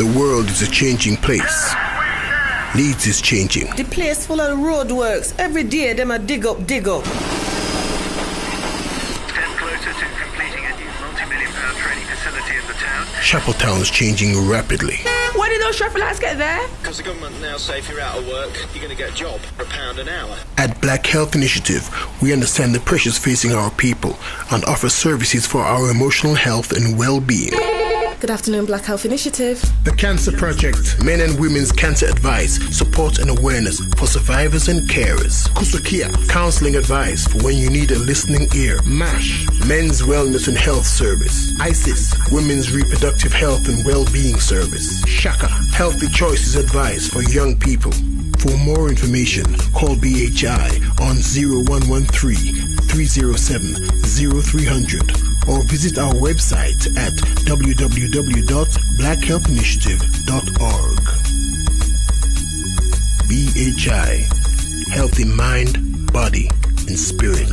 The world is a changing place. Leeds is changing. The place full of roadworks. Every day them a dig up. Step closer to completing a new multi-million-pound training facility in the town. Chapeltown is changing rapidly. Why did those traffic lights get there? Because the government now say if you're out of work, you're going to get a job for £1 an hour. At Black Health Initiative, we understand the pressures facing our people and offer services for our emotional health and well-being. Good afternoon, Black Health Initiative. The Cancer Project, Men and Women's Cancer Advice, support and awareness for survivors and carers. Kusukia, counseling advice for when you need a listening ear. MASH, Men's Wellness and Health Service. ISIS, Women's Reproductive Health and Well-Being Service. Shaka, Healthy Choices Advice for young people. For more information, call BHI on 0113-307-0300 or visit our website at www.blackhealthinitiative.org. BHI, healthy mind, body, and spirit.